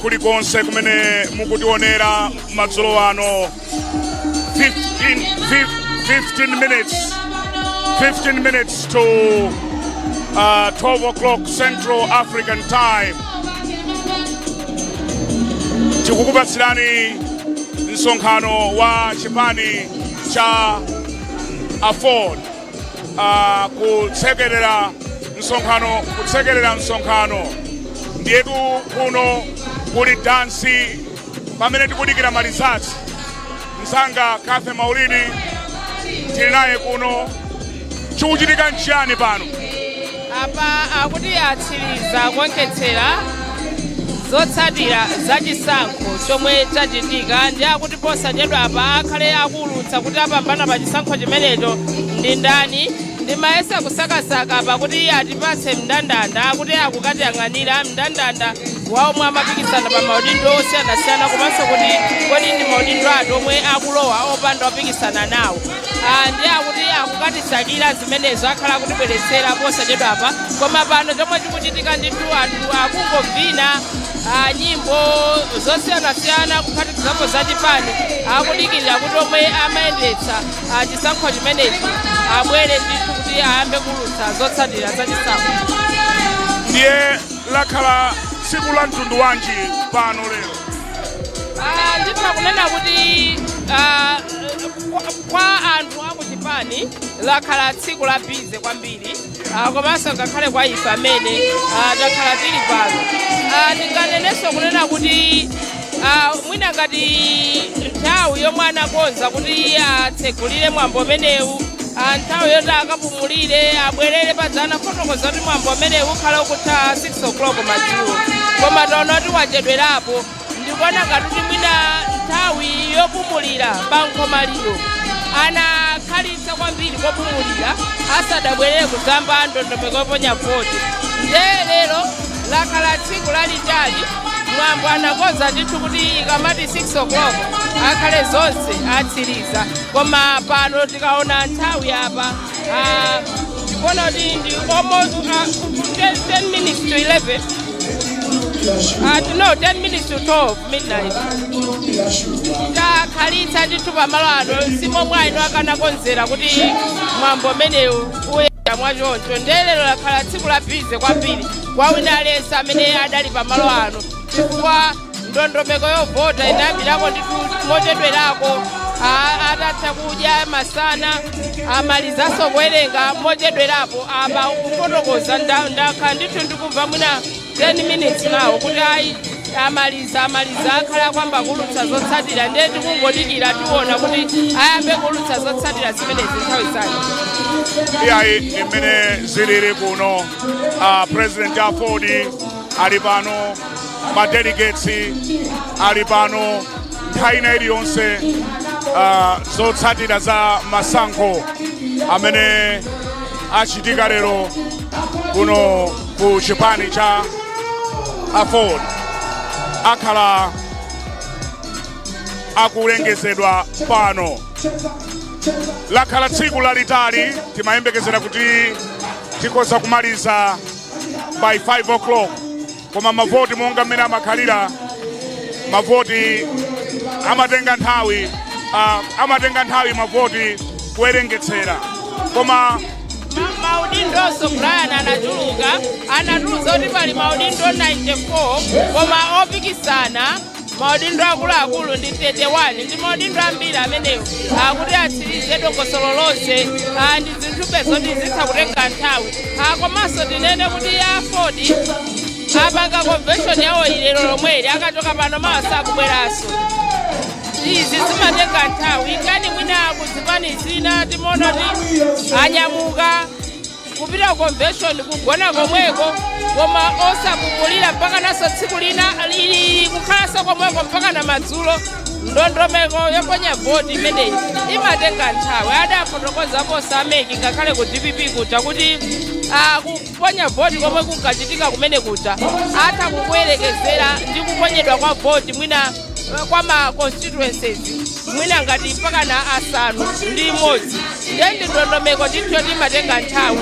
Kulikonse kumene mukutionera madzulo ano 15 minutes to 12 o'clock Central African time. Tikukupatsirani msonkhano wa chipani cha Aford kutsekerera msonkhano ndiyetu kuno kuli dansi pamene tikudikira malizati msanga Kafe Maulidi tili naye kuno. Chikuchitika nchiyani pano? Apa akuti atsiriza kuonjetsera zotsatira zachisankho chomwe chachitika ndi akuti posachedwa apa akhale akulutsa kuti apambana pa chisankho chimenecho ndi ndani ndi mayesa kusakasaka pakuti atipatse mndandanda akuti akukatiyang'anira mndandanda wawo mwe amapikisana pa maudindo osiyanasiyana komanso kuti kodi ndi maudindo ati omwe akulowa opanda opikisana nawo ndi akuti akukatisakira zimenezo akhala akutibweretsera posachedwa apa. Koma pano chomwe chikuchitika ndithu anthu akungovina nyimbo zosiyanasiyana kuphatikizapo zachipani akudikirira kuti omwe amayendetsa chisankho chimenechi abwere ndithu kuti ayambe kulutsa zotsatira zachisankho. Ndiye lakhala tsiku la mtundu wanji pano lero? Ndifuna kunena kuti kwa anthu akuchipani lakhala tsiku la bize kwambiri komanso ngakhale kwa ife amene takhala tili pano. Ndinganenenso kunena kuti mwina ngati nthawi yomwe anakonza kuti atsegulire mwambo umenewu nthawi yoti akapumulire abwerere padzana fotokoza kuti mwambo umenewu ukhala ukutha 6 o'clock madzulo, koma taona kuti wachedwerapo. Ndikuona ngati kuti mwina nthawi yopumulira pankhomaliro anakhalitsa kwambiri kopumulira asadabwerere kuzamba ndondomeko yoponya voti. Ndiye lero lakhala tsiku lalitali mwambo anakonza ndithu kuti ikamati 6 o'clock akhale zonse atsiriza, koma pano tikaona nthawi apa tikuona kuti ndi almost 10 minutes to 11. No, 10 minutes to 12 midnight. Takhalitsa ndithu pamalo ano simomwe ayino akanakonzera kuti mwambo umenewu uyenda mwachoncho. Ndiye lero lakhala tsiku la bize kwambiri kwa wina aliyense amene adali pamalo ano chifukwa ndondomeko yovota inayambirako ndithu mochedwerako atatha kudya masana amalizanso kuwerenga mochedwerapo apa kufotokoza ndakhala ndithu ndikumva mwina 10 minutes nawo kuti ayi amaliza akhala kwamba kulutsa zotsatira. Ndiye tikungodikira tiona kuti ayambe kulutsa zotsatira zimenezi nthawi zake. Iyayi imene zilili kuno President Aford ali pano, madelegates ali pano, nthawi ina iliyonse zotsatira za masankho amene achitika lero kuno ku chipani cha Aford akhala akulengezedwa pano. Lakhala tsiku lalitali, timayembekezera kuti tikoza kumaliza by 5 o'clock, koma mavoti monga mmene amakhalira mavoti amatenga nthawi mavoti kuwerengetsera. Koma maudindoso Brian anatuluza kuti pali maudindo 94 koma opikisana maudindo akuluakulu ndi 31 ndi maudindo ambiri amenewo akuti atsirize dongosolo lonse ndi zinthupe zoti zitha kutenga nthawi. Komanso tinene kuti Aford apanga convention yawo ilero lomweli akachoka pano mawa sakubweranso. izi zimatenga nthawi ngati mwina kuzipani zina timaona kuti anyamuka kupita convention kugona komweko koma osapumulira mpaka naso tsiku lina lili kukhalanso komweko mpaka na madzulo. Ndondomeko yoponya voti imeneyi imatenga nthawi. Adafotokozapo sameki ngakhale ku DPP kuja kuti kuponya voti komwe kukachitika kumene kuja atha kukuyelekezera ndi kuponyedwa kwa voti mwina kwa ma constituencies mwina ngati mpaka na 5 ndi ndondomeko ndithu timatenga nthawi.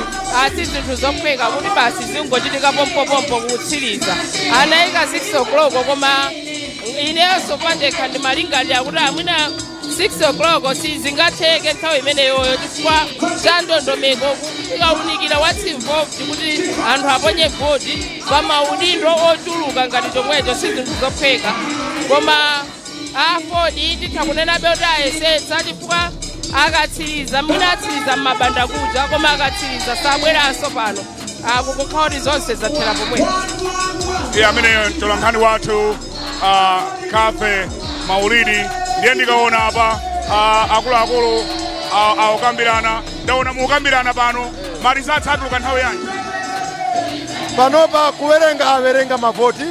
Si zinthu zophweka kuti basi zingochitika pompopompo kutsiriza anayika 6 o'clock koma inenso pandekha ndimalingalira kuti amwina 6 o'clock sizingatheke nthawi imeneyoyo chifukwa cha ndondomeko ikawunikira what's involved kuti anthu aponye voti pa maudindo ochuluka ngati chomwecho si zinthu zophweka. Koma Aford titha kunenabe kuti ayesetsa chifukwa akatsiriza mwina atsiriza m'mabanda kuja koma akatsiriza sabweranso pano kukukhala kuti zonse zathera pomwe. Ameneyo mtolankhani wathu Kafe Maulidi ndiye ndikaona apa akuluakulu akukambirana. Ndaona mukambirana pano marizatsi atuluka nthawi yanji panopa kuwerenga awerenga mavoti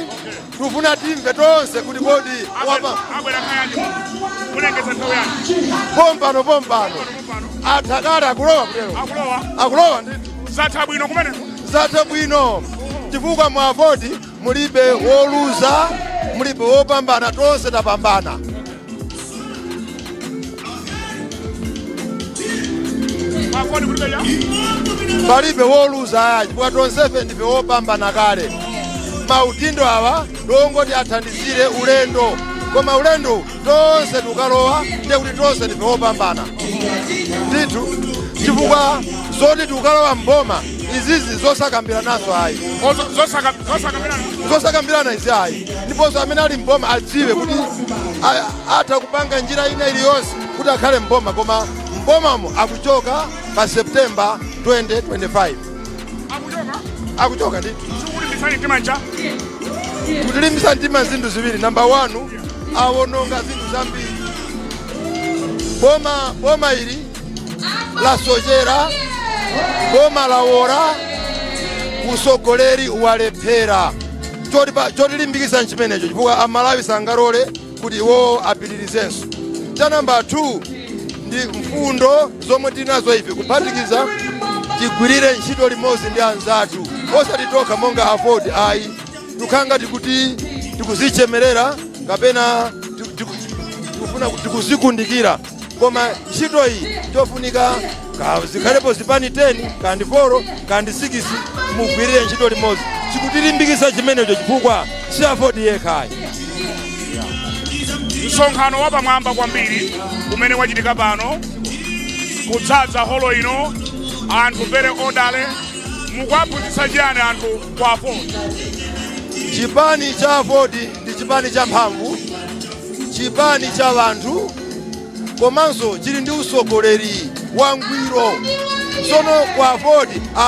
tufuna timve tonse kuti kodi abwera khayanji mulengeza nthawi yanji pompano athakale akulowa kutero akulowa ndithu zatha bwino kumene zatha bwino chifukwa mu Aford mulibe woluza mulibe wopambana tonse tapambana. Palibe woluza chifukwa tonsefe ndife wopambana kale. Maudindo awa ndongoti athandizire ulendo koma ulendo tonse tukalowa ndiye kuti tonse ndife wopambana ndithu chifukwa zoti tukalowa mboma izizi zosakambiranaso ayi zosakambirana izi ayi ndiponso amene ali mboma adziwe kuti atha kupanga njira ina iliyonse kuti akhale mboma koma mbomamo akuchoka pa September 2025 akuchoka ndithu kutilimbisa mtima zinthu ziwiri. Number 1 awononga zinthu zambiri. Boma ili la Sojera boma la Wora usogoleri walephera chotilimbikisa nchimenecho chifukwa amalawi sangalole kuti iwo apitirizenso. Cha number 2 ndi mfundo zomwe tinazo ife kuphatikiza tigwirire ntchito limodzi ndi anzathu osati tokha monga Aford ayi tukhanga tikuti tikuzichemerera kapena tikufuna tikuzikundikira koma ntchito iyi chofunika zikhalepo zipani 10 kandi 4 kandi 6 mugwirire ntchito limodzi sikutilimbikisa chimenecho chifukwa si Aford yekhayi. Msonkhano wapamwamba kwambiri umene wachitika pano kudzaza holo ino anthu very orderly mukwaphunzitsa chiyani anthu kwa Aford? Chipani cha Aford ndi chipani cha mphamvu, chipani cha vanthu komanso chili ndi usogoleri wangwiro. Sono kwa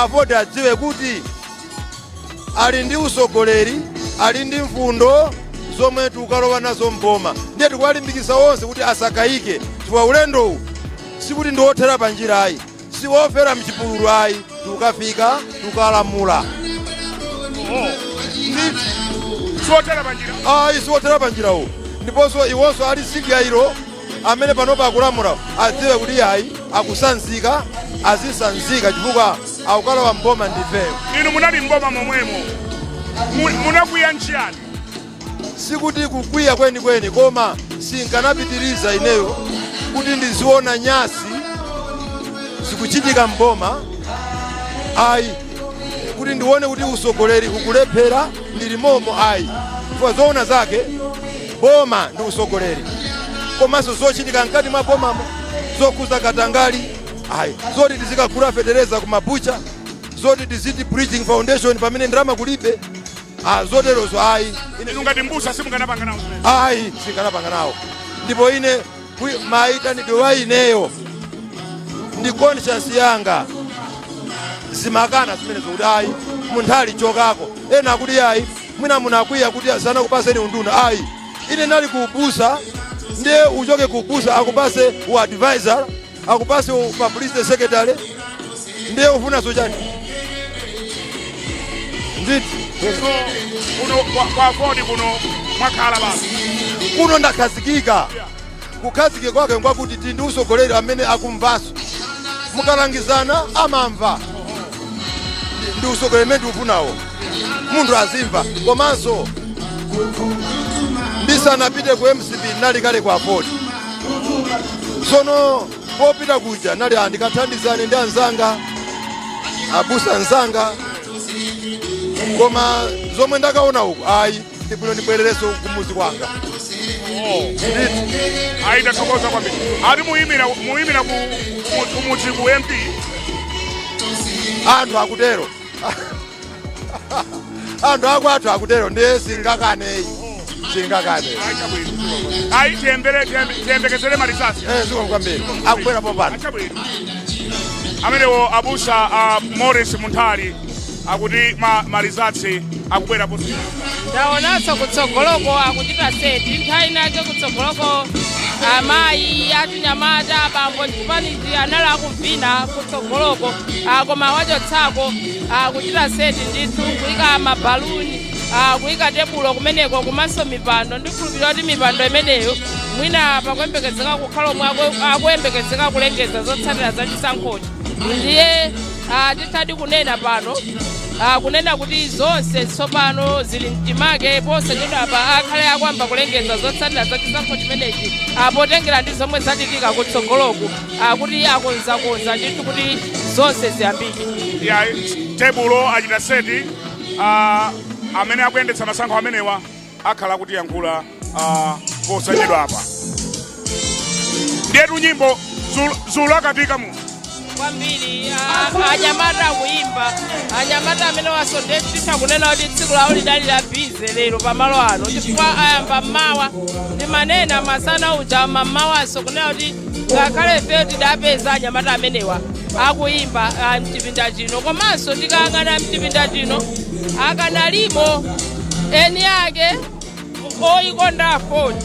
Aford adziwe kuti ali ndi usogoleri ali ndi mfundo zomwe tukalowa nazo mboma ndiye tikuwalimbikisa onse kuti asakayike chifukwa ulendo sikuti ndiothera pa njira ayi siwofera mchipululu ayi tukafika tukalamula siwotera pa njirawo ndiponso iwonso ali sigairo amene panopa akulamula adziwe kuti ayi akusanzika azisanzika chifukwa akukalowa mboma ndifeyo. Inu munali mboma momwemo munakwiya nchiyani? Sikuti kukwiya kweni koma sinkanapitiriza ineyo kuti ndiziona nyasi zikuchitika mboma ayi kuti ndione kuti usogoleri ukulephera ndilimomo ayi kwa zoona zake boma ndi usogoleri komanso zochitika mkati mwa bomamo zokuza katangali ayi zoti tizikagula federeza kumabucha zoti tiziti bridging foundation pamene ndalama kulibe zoterozo ayi ine ngati mbusa simunganapanga nawo ayi singanapanga nawo ndipo ine maitanidwe wa ineyo ndi conscience yanga zimakana zimenezo kuti ayi munthu ali chokako ena kuti ayi mwina munakwiya kuti asana kupaseni unduna ayi ine nali kuubusa ndiye uchoke kubusa akupase uadvisor akupase publicity secretary ndiye ufuna sochani nditi kuno kwa Aford kuno mwakhala basi kuno ndakhazikika kukhazike kwake ngwakuti ndi usogoleri amene akumvaso mukalangizana amamva ndi usogoleri amene ufunawo munthu azimva komanso ndisanapite ku MCP nali kale kwa Aford sono popita kuja nali andikathandizane ndi anzanga abusa anzanga koma zomwe ndakaona uku ayi ndibwino ndibwerereso kumuzi kwanga ayi ndakhokoza kwambiri ali muyimira kumuzi ku MP anthu akutero anthu akwathu akutero ndiye singakaneyi ayi tiyembekezere malisasi ziko kwambiri akubwera popano amenewo abusa Morris Munthali akuti malizatsi akubwera posi ndaonanso kutsogoloko akuchita seti nthawi nake kutsogoloko amayi atinyamata abambo ndipanizi anali akuvina kutsogoloko koma wachotsako akuchita seti ndithu kuyika mabaluni kuyika tebulo kumeneko komanso mipando ndikhulupirira kuti mipando imeneyo mwina pakuyembekezeka kukhala omwe akuyembekezeka kulengeza zotsatira za chisankhochi ndiye tithadi kunena pano kunena kuti zonse tsopano zili mtimake posachedwapa akhale akwamba kulengeza zotsatira za chisankho chimenechi potengera ndi zomwe zachitika kutsogoloko kuti akonzakonza ndithu kuti zonse ziyambike tebulo achita seti amene akuyendetsa masankho amenewa akhala kuti yankhula posachedwapa ndiyetu nyimbo Dzulo akatika mu kwambiri anyamata akuyimba anyamata amene wasondetitha kunena kuti tsiku lawo lidali la bize lero pamalo ano chifukwa ayamba mmawa ndi manena masana uja mmawanso kunena kuti ngakhale ife tidapeza anyamata amenewa akuyimba mchipinda chino komanso tikayang'ana mchipinda chino akanalimo eni ake oyikonda Aford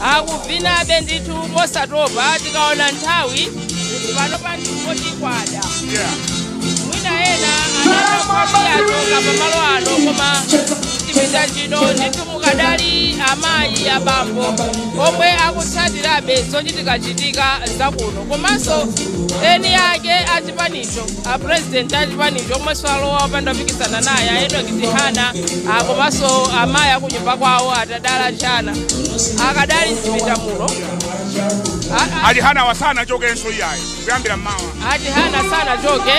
akuvinabe ndithu mosatopa tikaona nthawi pano pandipotikwada mwina ena anaakwabiyatoka pamalo ano koma chipinda chino ndithu mukadali amayi abambo omwe akutsatirabe zochitikachitika zakuno komanso eni ake achipanicho apresident achipanicho omwenso alowa opanda kupikisana naye ayedokitihana komanso amayi akunyumba kwawo atadala chana akadali mchipinda muno alihana wasana chokenso iyayi kuyambira mmawa atihana sana choke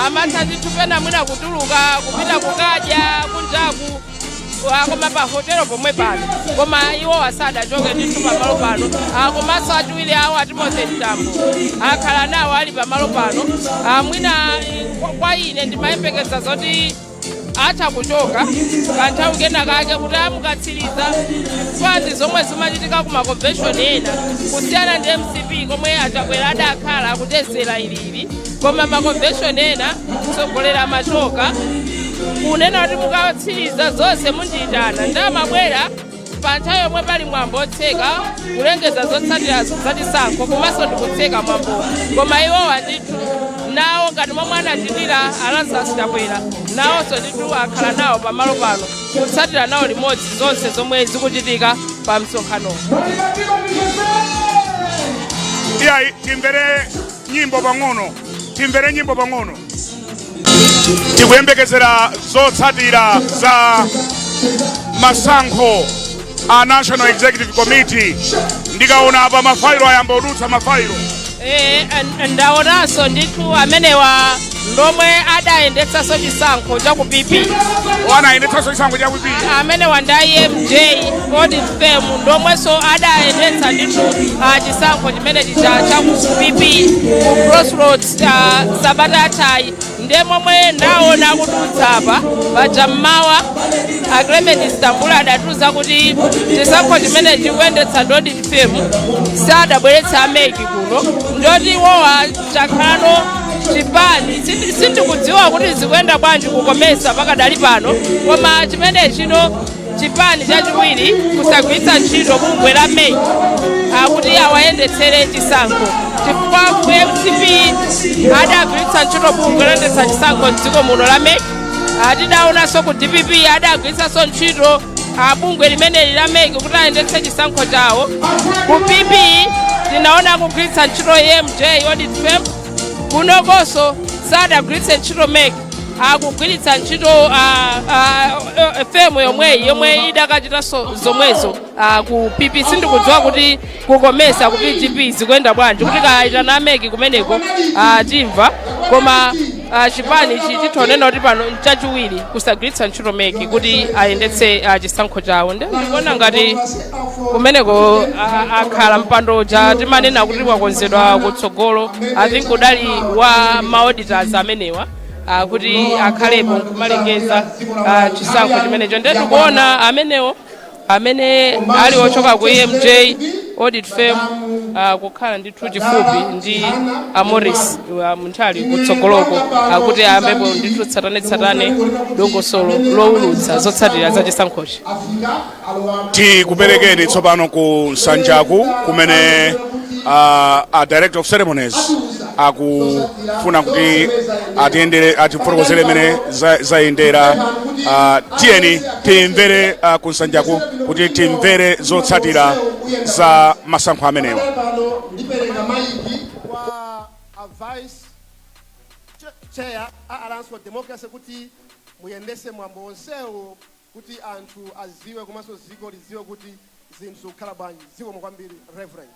amatha ndithu pena mwina kutuluka kupita kukadya kunjaku koma pa hotelo pomwe pano koma iwo wasada choke ndithu pamalo pano komanso atiwiri awo atimoze mtambo akhala nawo ali pamalo pano mwina kwa ine ndimayembekeza zoti atha kuchoka kanthawi kena kake kuti amukatsiriza fandi zomwe zimachitika ku maconvention ena kusiyana ndi MCP komwe atabwera adakhala akutezera ilili koma maconvention ena kutsogolera machoka kunena kuti mukatsiriza zonse mundiyitana ndamabwera pa nthawi yomwe pali mwambo otseka kulengeza zotsatira zachisankho komanso ndikutseka mwambo koma iwowa ndithu nawo ngati momwe anachitira Alazarus Chakwera nawonso ndithu akhala nawo pamalo pano kutsatira nawo limodzi zonse zomwe zikuchitika pa msonkhano iyayi timvere nyimbo pang'ono tikuyembekezera zotsatira za masankho a National Executive Committee ndikaona apa mafailo ayamba odutsa mafailo ndaonanso ndithu amenewa ndomwe adayendetsaso chisankho cha ku PP wanayendetsaso chisankho cha ku PP amenewa ndi IMJ audit firm ndomwenso adayendetsa ndithu chisankho chimene cha ku PP ku Crossroads Sabata yathayi ndiye momwe ndaona kudutsa apa paja mmawa Clement Istanbul adatiuza kuti chisankho chimene chikuyendetsa ndi audit firm sadabweretsa ameki kuno ndoti iwowa chakhalano chipani sindikudziwa kuti zikuyenda bwanji kukomesa pakadali pano koma chimene chino chipani chachiwiri kusagwiritsa ntchito bungwe la MEC kuti awayendetsere chisankho chifukwa MCP adagwiritsa ntchito bungwe loyendetsa chisankho m'dziko muno la MEC. Tidaonanso ku DPP adagwiritsanso ntchito bungwe limeneli la MEC kuti ayendetse chisankho chawo. Ku PP tinaona kugwiritsa ntchito MJ audit firm, kunokonso sadagwiritse ntchito MEC akugwiritsa ntchito firm yomwe idakachitanso zomwezo ku PP. Sindikudziwa kuti kukomesa ku PGP zikuyenda bwanji, kuti kaitana MEC kumeneko timva, koma chipani ichi titonena kuti pano chachiwiri kusagwiritsa ntchito MEC kuti ayendetse chisankho chawo. Ndikuona ngati kumeneko akhala mpando uja timanena kuti wakonzedwa kutsogolo. I think kudali wa mauditors amenewa kuti akhalepo kumalengeza chisankho chimenecho. Ndikuona amenewo amene ali ochoka ku MJ audit firm kukhala ndithu chifupi ndi Morris Munthali kutsogoloko kuti ambepo ndithu tsatane dongosolo lowulutsa zotsatira za chisankhochi. Tikuperekeni tsopano ku Nsanjaku kumene a director of ceremonies akufuna kuti atifotokozere mene zayendera. Tiyeni timvere ku Nsanjaku kuti timvere zotsatira za masankho amenewa. Vice Chair Alliance for Democracy kuti muyendese mwambo onsewo kuti anthu aziwe komanso ziko liziwe kuti zinthu zikukhala bwanji. Ziko kwambiri Reverend.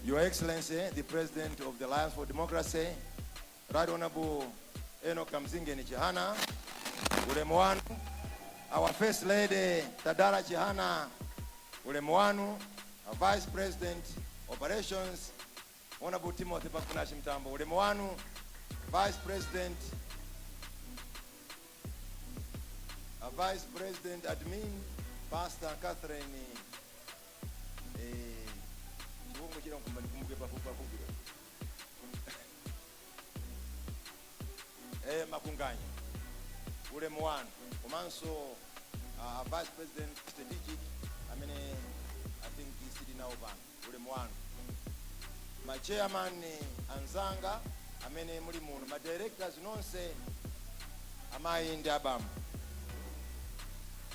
Your Excellency, the President of the Alliance for Democracy, Right Honorable Enoch Kamzingeni Chihana, ulemu wanu, our First Lady Tadala Chihana, ulemu wanu, our Vice President Operations, Honorable Timothy Pakunashi Mtambo, ulemu wanu, Vice President Admin, Pastor Catherine Makunganya, ulemu wanu, komanso Vice President Strategic, I think he's sitting now ban, ulemu wanu. My chairman Anzanga, muli muno, my directors nonse amayi ndi abamu.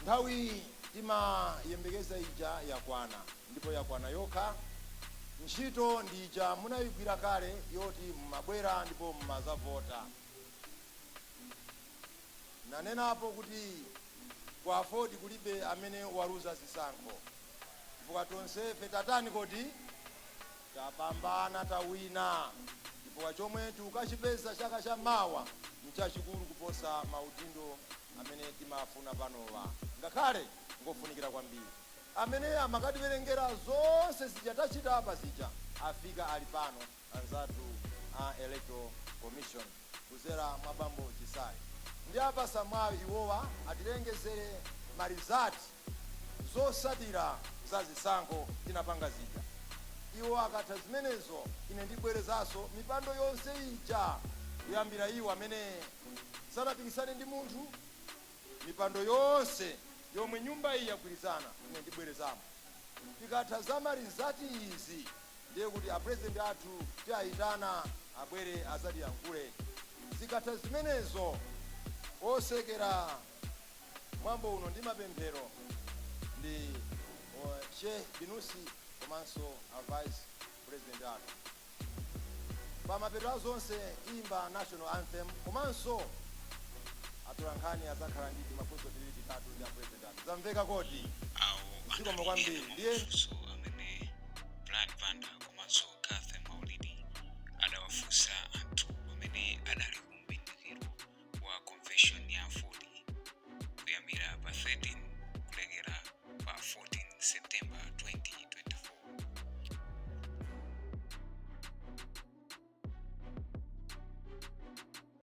Nthawi tima yembekeza ija yakwana, ndipo yakwana yokha. Ntchito ndija munayigwira kale yoti mumabwera ndipo mumazavota. Nanenapo kuti ku Aford kulibe amene waluza zisankho. Chifukwa tonsefe tatani kodi tapambana tawina. Chifukwa chomwe tukachipeza chaka cha mawa mchachikulu kuposa maudindo amene timafuna panowa. Ngakhale ngofunikira kwambiri. Amene amakativerengera zonse zijatachita apa zija afika ali pano anzatu electoral commission kuzera mwabambo Chisai. Ndi apa samwayo iwowa atilengezere marizati zotsatira za zisankho tinapanga zija. Iwo akatha zimenezo ine ndibwerezaso mipando yonse ija kuyambira iwo amene sanapikisane ndi munthu, mipando yonse yomwe nyumba iyi yagwirizana ine ndibwerezamo. Tikatha za marizati izi ndiye kuti apresident athu tiayitana abwere azatiyankhule. Zikatha zimenezo osekera mwambo uno ndi mapemphero ndi Sheikh Binusi komanso Vice President athu. Pamapeto zonse imba national anthem komanso atulankhani azakhala ndi mafunso 3 ndi President athu. Zamveka kodi? Zikomo kwambiri. Ndiye